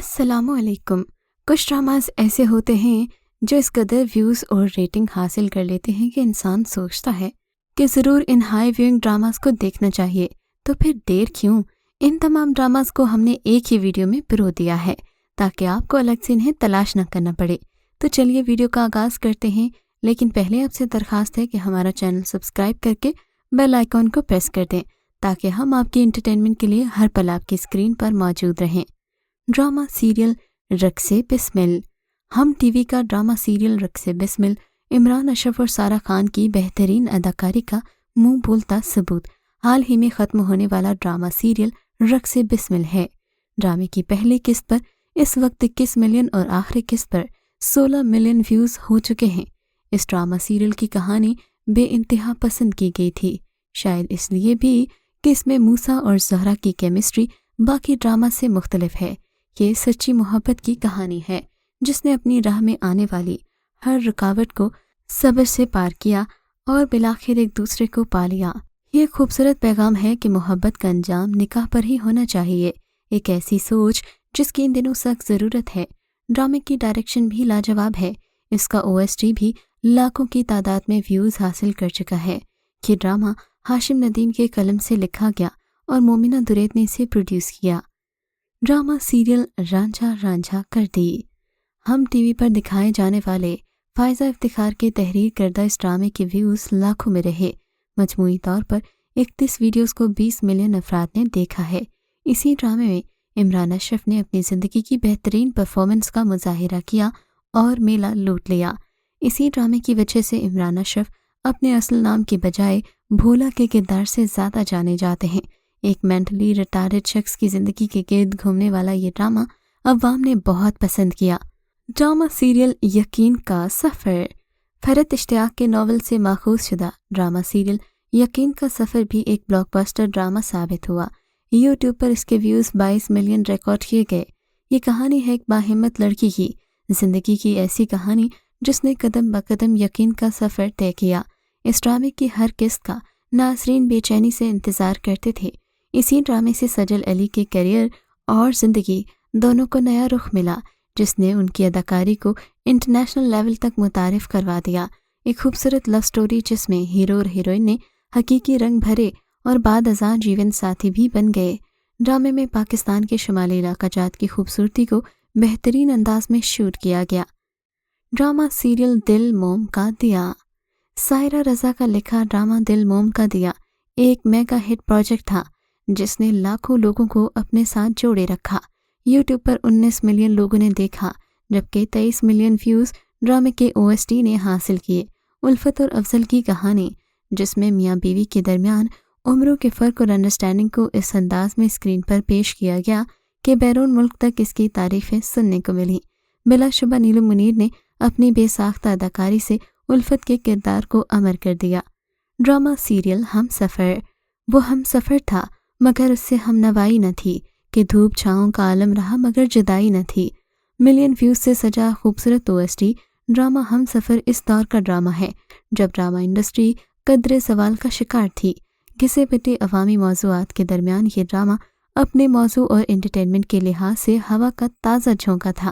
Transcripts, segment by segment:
السلام علیکم۔ کچھ ڈراماز ایسے ہوتے ہیں جو اس قدر ویوز اور ریٹنگ حاصل کر لیتے ہیں کہ انسان سوچتا ہے کہ ضرور ان ہائی ویونگ ڈراماز کو دیکھنا چاہیے، تو پھر دیر کیوں؟ ان تمام ڈراماز کو ہم نے ایک ہی ویڈیو میں پرو دیا ہے تاکہ آپ کو الگ سے انہیں تلاش نہ کرنا پڑے۔ تو چلیے ویڈیو کا آغاز کرتے ہیں، لیکن پہلے آپ سے درخواست ہے کہ ہمارا چینل سبسکرائب کر کے بیل آئیکن کو پریس کر دیں تاکہ ہم آپ کی انٹرٹینمنٹ کے لیے ہر پل آپ کی اسکرین پر موجود رہیں۔ ڈرامہ سیریل رقص بسمل۔ ہم ٹی وی کا ڈرامہ سیریل رقص بسمل عمران اشرف اور سارہ خان کی بہترین اداکاری کا منہ بولتا ثبوت حال ہی میں ختم ہونے والا ڈرامہ سیریل رقص بسمل ہے۔ ڈرامے کی پہلی قسط پر اس وقت 21 ملین اور آخری قسط پر 16 ملین ویوز ہو چکے ہیں۔ اس ڈرامہ سیریل کی کہانی بے انتہا پسند کی گئی تھی، شاید اس لیے بھی کہ اس میں موسیٰ اور زہرا کی کیمسٹری باقی ڈرامہ سے مختلف ہے۔ یہ سچی محبت کی کہانی ہے جس نے اپنی راہ میں آنے والی ہر رکاوٹ کو صبر سے پار کیا اور بالآخر ایک دوسرے کو پا لیا۔ یہ خوبصورت پیغام ہے کہ محبت کا انجام نکاح پر ہی ہونا چاہیے، ایک ایسی سوچ جس کی ان دنوں سخت ضرورت ہے۔ ڈرامے کی ڈائریکشن بھی لاجواب ہے، اس کا OST بھی لاکھوں کی تعداد میں ویوز حاصل کر چکا ہے۔ یہ ڈرامہ ہاشم ندیم کے قلم سے لکھا گیا اور مومنہ درید نے اسے پروڈیوس کیا۔ ڈرامہ سیریل رانجھا رانجھا کر دی۔ ہم ٹی وی پر دکھائے جانے والے فائزہ افتخار کے تحریر کردہ اس ڈرامے کے ویوز لاکھوں میں رہے۔ مجموعی طور پر 31 ویڈیوز کو 20 ملین افراد نے دیکھا ہے۔ اسی ڈرامے میں عمران اشرف نے اپنی زندگی کی بہترین پرفارمنس کا مظاہرہ کیا اور میلہ لوٹ لیا۔ اسی ڈرامے کی وجہ سے عمران اشرف اپنے اصل نام کی بجائے بھولا کے کردار سے زیادہ جانے جاتے ہیں۔ ایک مینٹلی ریٹارڈڈ شخص کی زندگی کے گرد گھومنے والا یہ ڈرامہ عوام نے بہت پسند کیا۔ ڈرامہ سیریل یقین کا سفر۔ فرحت اشتیاق کے ناول سے ماخوذ شدہ ڈرامہ سیریل یقین کا سفر بھی ایک بلاک بسٹر ڈرامہ ثابت ہوا۔ یوٹیوب پر اس کے ویوز 22 ملین ریکارڈ کیے گئے۔ یہ کہانی ہے ایک باہمت لڑکی کی زندگی کی ایسی کہانی جس نے قدم بقدم یقین کا سفر طے کیا۔ اس ڈرامے کی ہر قسط کا ناظرین بے چینی سے انتظار کرتے تھے۔ اسی ڈرامے سے سجل علی کے کیریئر اور زندگی دونوں کو نیا رخ ملا، جس نے ان کی اداکاری کو انٹرنیشنل لیول تک متعارف کروا دیا۔ ایک خوبصورت لو سٹوری جس میں ہیرو اور ہیروئن نے حقیقی رنگ بھرے اور بعد ازاں جیون ساتھی بھی بن گئے۔ ڈرامے میں پاکستان کے شمالی علاقہ جات کی خوبصورتی کو بہترین انداز میں شوٹ کیا گیا۔ ڈرامہ سیریل دل موم کا دیا۔ سائرہ رضا کا لکھا ڈرامہ دل موم کا دیا ایک میگا ہٹ پروجیکٹ تھا جس نے لاکھوں لوگوں کو اپنے ساتھ جوڑے رکھا۔ یوٹیوب پر 19 ملین لوگوں نے دیکھا، جبکہ 23 ملین ویوز ڈرامے کے OST نے حاصل کیے۔ الفت اور افضل کی کہانی، جس میں میاں بیوی کے درمیان عمروں کے فرق اور انڈرسٹینڈنگ کو اس انداز میں اسکرین پر پیش کیا گیا کہ بیرون ملک تک اس کی تعریفیں سننے کو ملیں۔ بلا شبہ نیلم منیر نے اپنی بے ساختہ اداکاری سے الفت کے کردار کو امر کر دیا۔ ڈرامہ سیریل ہم سفر۔ وہ ہم سفر تھا مگر اس سے ہم نوائی نہ تھی، کہ دھوپ چھاؤں کا عالم رہا مگر جدائی نہ تھی۔ ملین ویوز سے سجا خوبصورت OST ڈرامہ ہم سفر اس دور کا ڈرامہ ہے جب ڈرامہ انڈسٹری قدرے زوال کا شکار تھی۔ گھسے پٹے عوامی موضوعات کے درمیان یہ ڈرامہ اپنے موضوع اور انٹرٹینمنٹ کے لحاظ سے ہوا کا تازہ جھونکا تھا۔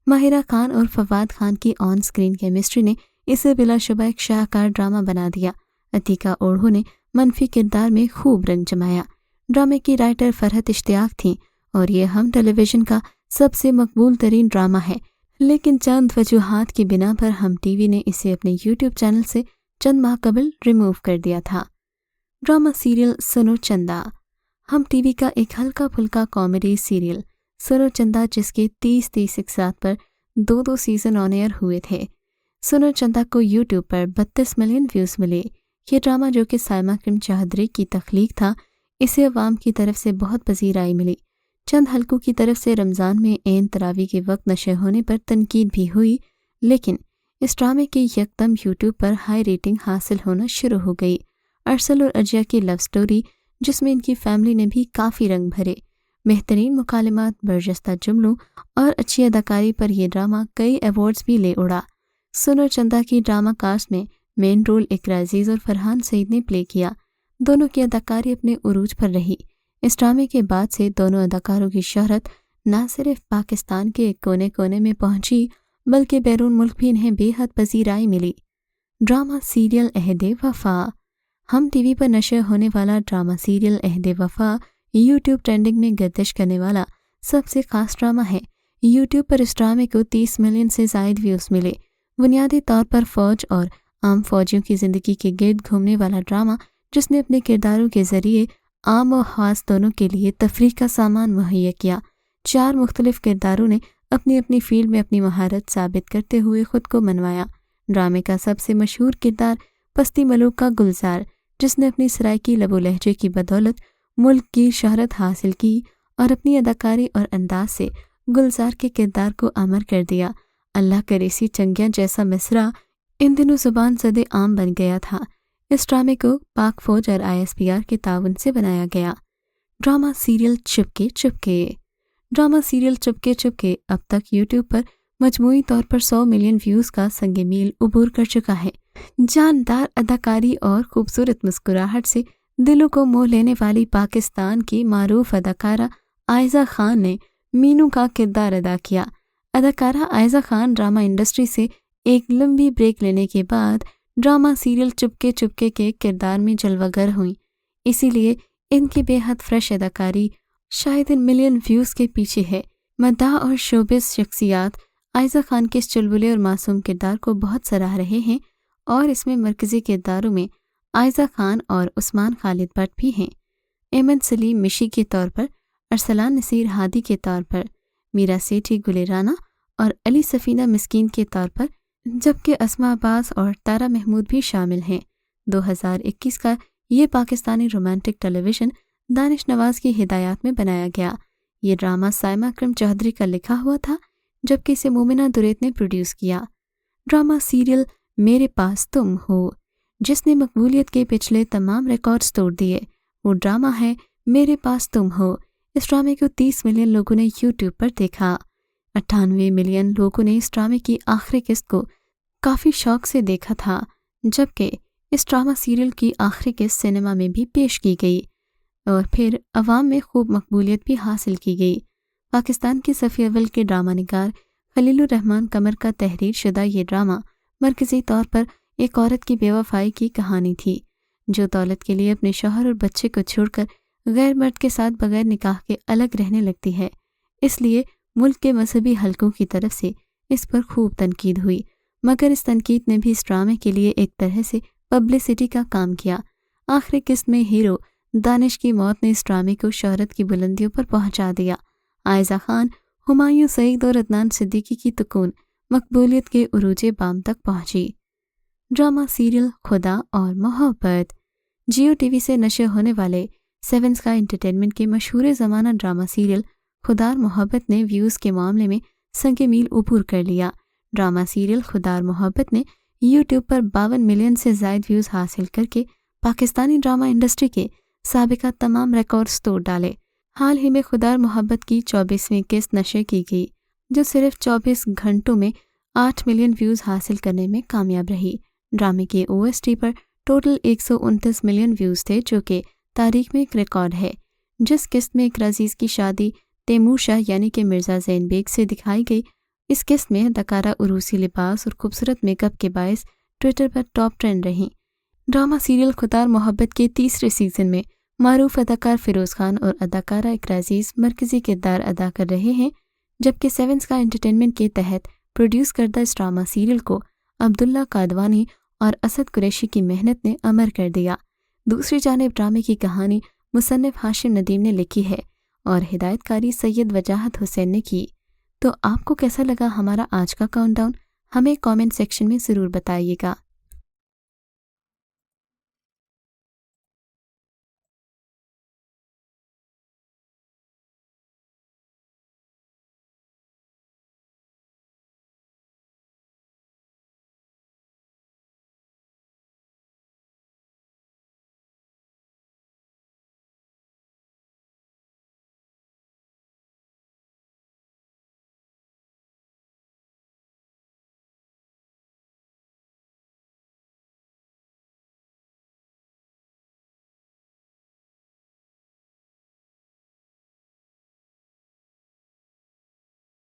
ماہرہ خان اور فواد خان کی آن اسکرین کیمسٹری نے اسے بلا شبہ ایک شاہکار ڈرامہ بنا دیا۔ عتیقہ اوڑھو نے منفی کردار میں خوب رنگ جمایا۔ ڈرامے کی رائٹر فرحت اشتیاق تھیں اور یہ ہم ٹیلی ویژن کا سب سے مقبول ترین ڈرامہ ہے، لیکن چند وجوہات کی بنا پر ہم ٹی وی نے اسے اپنے یوٹیوب چینل سے چند ماہ قبل ریموو کر دیا تھا۔ ڈرامہ سیریل سنو چندا۔ ہم ٹی وی کا ایک ہلکا پھلکا کامیڈی سیریل سنو چندا، جس کے 30 اقساط پر 2 سیزن آن ایئر ہوئے تھے۔ سنو چندا کو یوٹیوب پر 32 ملین ویوز ملے۔ یہ ڈرامہ جو کہ سائمہ کریم چوہدری کی تخلیق تھا، اسے عوام کی طرف سے بہت پذیرائی ملی۔ چند حلقوں کی طرف سے رمضان میں عین تراویح کے وقت نشر ہونے پر تنقید بھی ہوئی، لیکن اس ڈرامے کی یکدم یوٹیوب پر ہائی ریٹنگ حاصل ہونا شروع ہو گئی۔ ارسل اور اجیا کی لو سٹوری، جس میں ان کی فیملی نے بھی کافی رنگ بھرے، بہترین مکالمات، برجستہ جملوں اور اچھی اداکاری پر یہ ڈرامہ کئی ایوارڈز بھی لے اڑا۔ سنو چندا کی ڈرامہ کاسٹ میں مین رول اقرا عزیز اور فرحان سعید نے پلے کیا۔ دونوں کی اداکاری اپنے عروج پر رہی۔ اس ڈرامے کے بعد سے دونوں اداکاروں کی شہرت نہ صرف پاکستان کے کونے کونے میں پہنچی بلکہ بیرون ملک بھی انہیں بے حد پذیرائی ملی۔ ڈرامہ سیریل عہد وفا۔ ہم ٹی وی پر نشر ہونے والا ڈرامہ سیریل عہد وفا یوٹیوب ٹرینڈنگ میں گردش کرنے والا سب سے خاص ڈرامہ ہے۔ یوٹیوب پر اس ڈرامے کو 30 ملین سے زائد ویوز ملے۔ بنیادی طور پر فوج اور عام فوجیوں کی زندگی کے گرد گھومنے والا ڈرامہ، جس نے اپنے کرداروں کے ذریعے عام و خاص دونوں کے لیے تفریح کا سامان مہیا کیا۔ 4 مختلف کرداروں نے اپنی اپنی فیلڈ میں اپنی مہارت ثابت کرتے ہوئے خود کو منوایا۔ ڈرامے کا سب سے مشہور کردار پستی ملوک کا گلزار، جس نے اپنی سرائکی لب و لہجے کی بدولت ملک کی شہرت حاصل کی اور اپنی اداکاری اور انداز سے گلزار کے کردار کو امر کر دیا۔ اللہ کریسی چنگیاں جیسا مصرع ان دنوں زبان زد عام بن گیا تھا۔ اس ڈرامے کو پاک فوج اور ISPR کے تعاون سے بنایا گیا۔ ڈرامہ سیریل چپکے چپکے۔ ڈرامہ سیریل چپکے چپکے اب تک یوٹیوب پر مجموعی طور پر 100 ملین ویوز کا سنگ میل عبور کر چکا ہے۔ جاندار اداکاری اور خوبصورت مسکراہٹ سے دلوں کو موہ لینے والی پاکستان کی معروف اداکارہ عائزہ خان نے مینو کا کردار ادا کیا۔ اداکارہ عائزہ خان ڈرامہ انڈسٹری سے ایک لمبی بریک لینے کے بعد ڈرامہ سیریل چپکے چپکے کے کردار میں جلوہ گر ہوئیں۔ اسی لیے ان کی بے حد فریش اداکاری شاید ان ملین ویوز کے پیچھے ہے۔ مداح اور شوبز شخصیات عائزہ خان کے اس چلبلے اور معصوم کردار کو بہت سراہ رہے ہیں، اور اس میں مرکزی کرداروں میں عائزہ خان اور عثمان خالد بٹ بھی ہیں۔ ایمن سلیم مشی کے طور پر، ارسلان نصیر ہادی کے طور پر، میرا سیٹھی گل رانا اور علی سفینہ مسکین کے طور پر، جبکہ اسما عباس اور تارا محمود بھی شامل ہیں۔ 2021 کا یہ پاکستانی رومانٹک ٹیلی ویژن دانش نواز کی ہدایات میں بنایا گیا۔ یہ ڈرامہ سائمہ اکرم چودھری کا لکھا ہوا تھا، جبکہ اسے مومنہ دریت نے پروڈیوس کیا۔ ڈرامہ سیریل میرے پاس تم ہو، جس نے مقبولیت کے پچھلے تمام ریکارڈز توڑ دیے، وہ ڈرامہ ہے میرے پاس تم ہو۔ اس ڈرامے کو 30 ملین لوگوں نے یوٹیوب پر دیکھا۔ 98 ملین لوگوں نے اس ڈرامے کی آخری قسط کو کافی شوق سے دیکھا تھا، جبکہ اس ڈرامہ سیریل کی آخری قسط سینما میں بھی پیش کی گئی اور پھر عوام میں خوب مقبولیت بھی حاصل کی گئی۔ پاکستان کے صفی اول کے ڈرامہ نگار خلیل الرحمن قمر کا تحریر شدہ یہ ڈرامہ مرکزی طور پر ایک عورت کی بے وفائی کی کہانی تھی، جو دولت کے لیے اپنے شوہر اور بچے کو چھوڑ کر غیر مرد کے ساتھ بغیر نکاح کے الگ رہنے لگتی ہے۔ اس لیے ملک کے مذہبی حلقوں کی طرف سے اس پر خوب تنقید ہوئی، مگر اس تنقید نے بھی اس ڈرامے کے لیے ایک طرح سے پبلسٹی کا کام کیا۔ آخری قسط میں ہیرو دانش کی موت نے اس ڈرامے کو شہرت کی بلندیوں پر پہنچا دیا۔ عائزہ خان، ہمایوں سعید اور عدنان صدیقی کی تکون مقبولیت کے عروج بام تک پہنچی۔ ڈرامہ سیریل خدا اور محبت۔ جیو ٹی وی سے نشر ہونے والے 7 اسکائی انٹرٹینمنٹ کے مشہور زمانہ ڈرامہ سیریل خدا اور محبت نے ویوز کے معاملے میں سنگ میل عبور کر لیا۔ ڈرامہ سیریل خدا اور محبت نے یوٹیوب پر 52 ملین سے زائد ویوز حاصل کر کے پاکستانی ڈرامہ انڈسٹری کے سابقہ تمام ریکارڈز توڑ ڈالے۔ حال ہی میں خدا اور محبت کی 24ویں قسط نشر کی گئی، جو صرف 24 گھنٹوں میں 8 ملین ویوز حاصل کرنے میں کامیاب رہی۔ ڈرامے کے OST پر ٹوٹل 129 ملین ویوز تھے، جو کہ تاریخ میں ایک ریکارڈ ہے۔ جس قسط میں اقرا عزیز کی شادی تیمور شاہ یعنی کہ مرزا زین بیگ سے دکھائی گئی، اس قسط میں اداکارہ عروسی لباس اور خوبصورت میک اپ کے باعث ٹویٹر پر ٹاپ ٹرینڈ رہیں۔ ڈرامہ سیریل خدا اور محبت کے تیسرے سیزن میں معروف اداکار فیروز خان اور اداکارہ اقرا عزیز مرکزی کردار ادا کر رہے ہیں، جبکہ 7 اسکائی انٹرٹینمنٹ کے تحت پروڈیوس کردہ اس ڈرامہ سیریل کو عبداللہ قادوانی اور اسد قریشی کی محنت نے امر کر دیا۔ دوسری جانب ڈرامے کی کہانی مصنف ہاشم ندیم نے لکھی ہے اور ہدایت کاری سید وجاہت حسین نے کی۔ تو آپ کو کیسا لگا ہمارا آج کا کاؤنٹ ڈاؤن؟ ہمیں کامنٹ سیکشن میں ضرور بتائیے گا۔